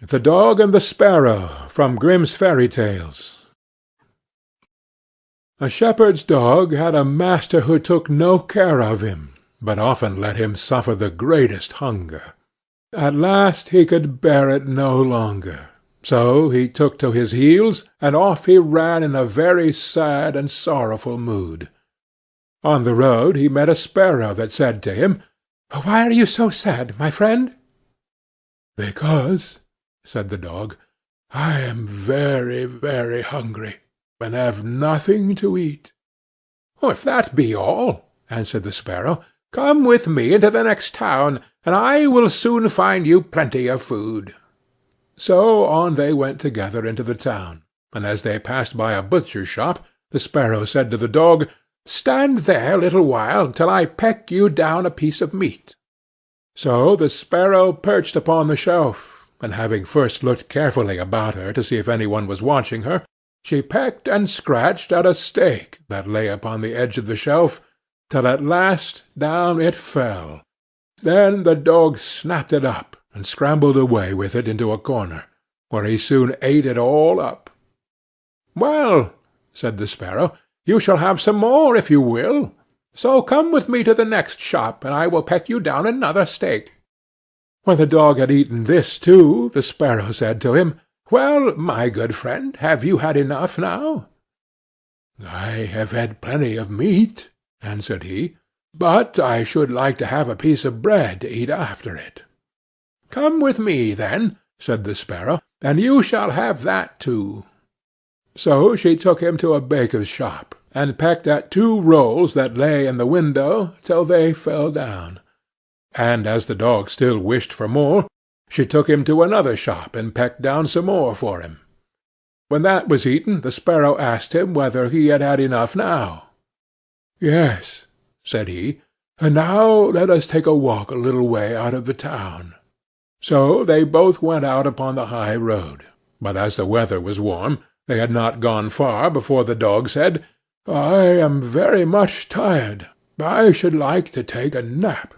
The Dog and the Sparrow. From Grimm's Fairy Tales. A shepherd's dog had a master who took no care of him, but often let him suffer the greatest hunger. At last he could bear it no longer, so he took to his heels, and off he ran in a very sad and sorrowful mood. On the road he met a sparrow that said to him, "Why are you so sad, my friend?" "Because," said the dog, "I am very, very hungry, and have nothing to eat." "If that be all," answered the sparrow, "come with me into the next town, and I will soon find you plenty of food." So on they went together into the town, and as they passed by a butcher's shop, the sparrow said to the dog, "Stand there a little while, till I peck you down a piece of meat." So the sparrow perched upon the shelf, and having first looked carefully about her to see if any one was watching her, she pecked and scratched at a steak that lay upon the edge of the shelf, till at last down it fell. Then the dog snapped it up, and scrambled away with it into a corner, where he soon ate it all up. "Well," said the sparrow, "you shall have some more if you will. So come with me to the next shop, and I will peck you down another steak." When the dog had eaten this too, the sparrow said to him, "Well, my good friend, have you had enough now?" "I have had plenty of meat," answered he, "but I should like to have a piece of bread to eat after it." "Come with me, then," said the sparrow, "and you shall have that too." So she took him to a baker's shop, and pecked at 2 rolls that lay in the window till they fell down. And as the dog still wished for more, she took him to another shop, and pecked down some more for him. When that was eaten, the sparrow asked him whether he had had enough now. "Yes," said he, "and now let us take a walk a little way out of the town." So they both went out upon the high road, but as the weather was warm, they had not gone far before the dog said, "I am very much tired. I should like to take a nap."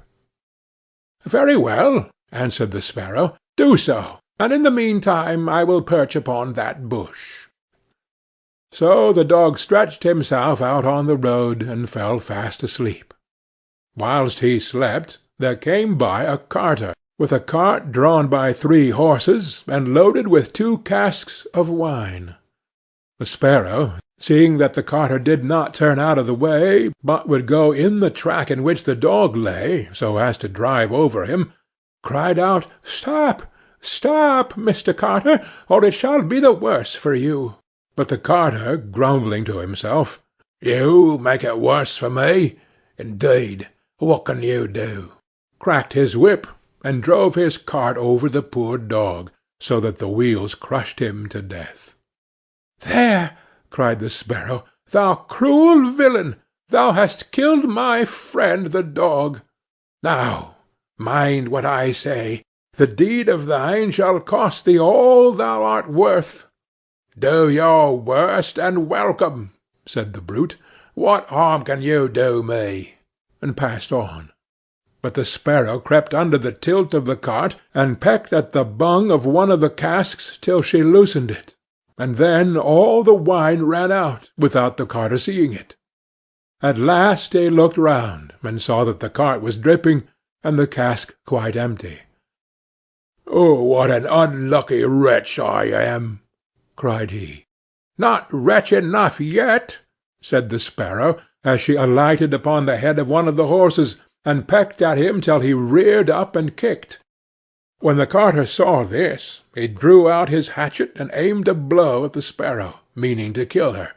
"Very well," answered the sparrow, "do so, and in the meantime I will perch upon that bush." So the dog stretched himself out on the road, and fell fast asleep. Whilst he slept, there came by a carter, with a cart drawn by 3 horses, and loaded with 2 casks of wine. The sparrow, seeing that the carter did not turn out of the way, but would go in the track in which the dog lay, so as to drive over him, cried out, "Stop, stop, Mr. Carter, or it shall be the worse for you." But the carter, grumbling to himself, "You make it worse for me? Indeed, what can you do?" cracked his whip, and drove his cart over the poor dog, so that the wheels crushed him to death. "There!" cried the sparrow, "thou cruel villain! Thou hast killed my friend the dog. Now, mind what I say. The deed of thine shall cost thee all thou art worth." "Do your worst, and welcome," said the brute. "What harm can you do me?" and passed on. But the sparrow crept under the tilt of the cart, and pecked at the bung of one of the casks till she loosened it, and then all the wine ran out, without the carter seeing it. At last he looked round, and saw that the cart was dripping, and the cask quite empty. "Oh, what an unlucky wretch I am!" cried he. "Not wretch enough yet," said the sparrow, as she alighted upon the head of one of the horses, and pecked at him till he reared up and kicked. When the carter saw this, he drew out his hatchet and aimed a blow at the sparrow, meaning to kill her.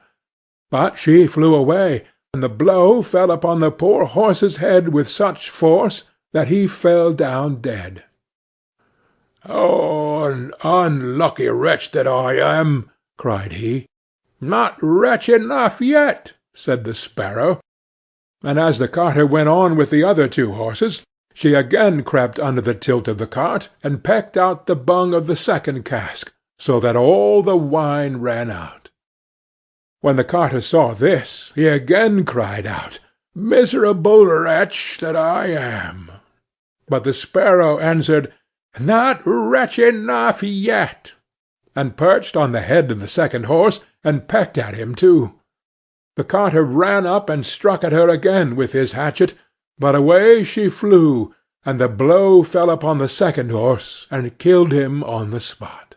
But she flew away, and the blow fell upon the poor horse's head with such force that he fell down dead. "Oh, an unlucky wretch that I am!" cried he. "Not wretch enough yet," said the sparrow. And as the carter went on with the other 2 horses, she again crept under the tilt of the cart, and pecked out the bung of the second cask, so that all the wine ran out. When the carter saw this, he again cried out, "Miserable wretch that I am!" But the sparrow answered, "Not wretch enough yet!" and perched on the head of the second horse, and pecked at him too. The carter ran up and struck at her again with his hatchet, but away she flew, and the blow fell upon the second horse, and killed him on the spot.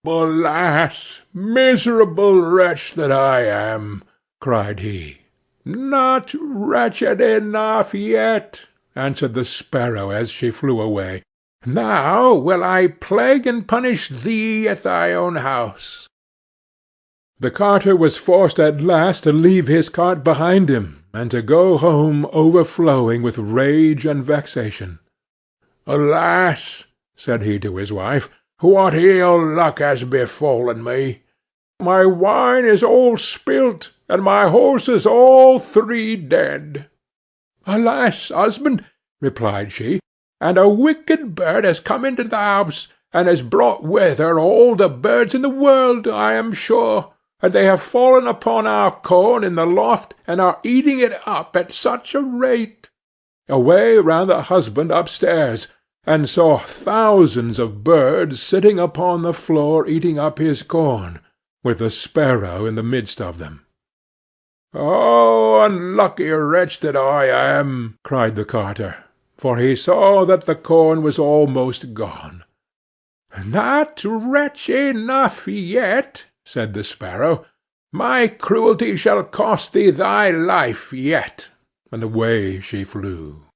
"Alas, miserable wretch that I am!" cried he. "Not wretched enough yet," answered the sparrow as she flew away. "Now will I plague and punish thee at thy own house." The carter was forced at last to leave his cart behind him, and to go home overflowing with rage and vexation. "Alas!" said he to his wife, "what ill luck has befallen me! My wine is all spilt, and my horses all three dead." "Alas, husband!" replied she, "and a wicked bird has come into the house, and has brought with her all the birds in the world, I am sure, and they have fallen upon our corn in the loft, and are eating it up at such a rate." Away ran the husband upstairs, and saw thousands of birds sitting upon the floor eating up his corn, with the sparrow in the midst of them. "Oh, unlucky wretch that I am!" cried the carter, for he saw that the corn was almost gone. "Not wretch enough yet," said the sparrow. "My cruelty shall cost thee thy life yet," and away she flew.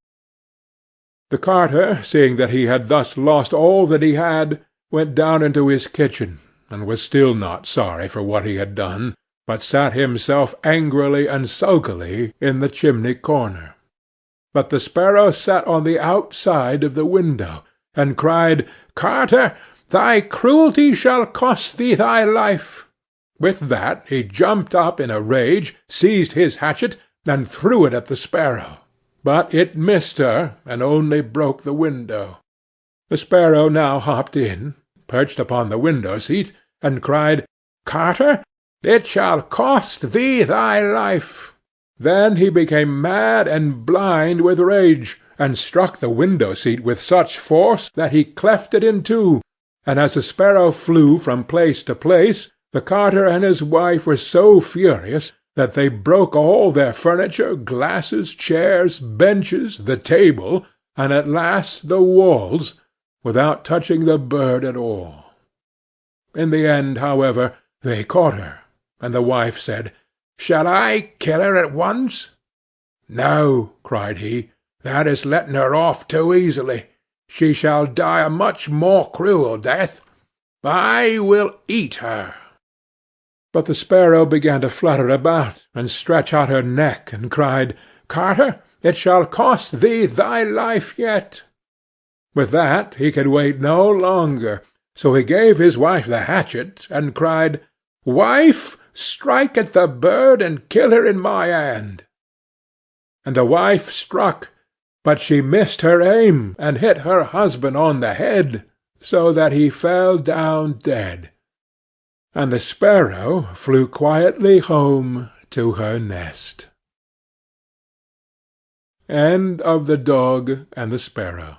The carter, seeing that he had thus lost all that he had, went down into his kitchen, and was still not sorry for what he had done, but sat himself angrily and sulkily in the chimney corner. But the sparrow sat on the outside of the window, and cried, "Carter, thy cruelty shall cost thee thy life." With that he jumped up in a rage, seized his hatchet, and threw it at the sparrow. But it missed her, and only broke the window. The sparrow now hopped in, perched upon the window-seat, and cried, "Carter, it shall cost thee thy life." Then he became mad and blind with rage, and struck the window-seat with such force that he cleft it in two, and as the sparrow flew from place to place, the carter and his wife were so furious that they broke all their furniture, glasses, chairs, benches, the table, and at last the walls, without touching the bird at all. In the end, however, they caught her, and the wife said, "Shall I kill her at once?" "No," cried he, "that is letting her off too easily. She shall die a much more cruel death. I will eat her." But the sparrow began to flutter about, and stretch out her neck, and cried, "Carter, it shall cost thee thy life yet." With that he could wait no longer, so he gave his wife the hatchet, and cried, "Wife, strike at the bird, and kill her in my hand." And the wife struck, but she missed her aim, and hit her husband on the head, so that he fell down dead. And the sparrow flew quietly home to her nest. End of The Dog and the Sparrow.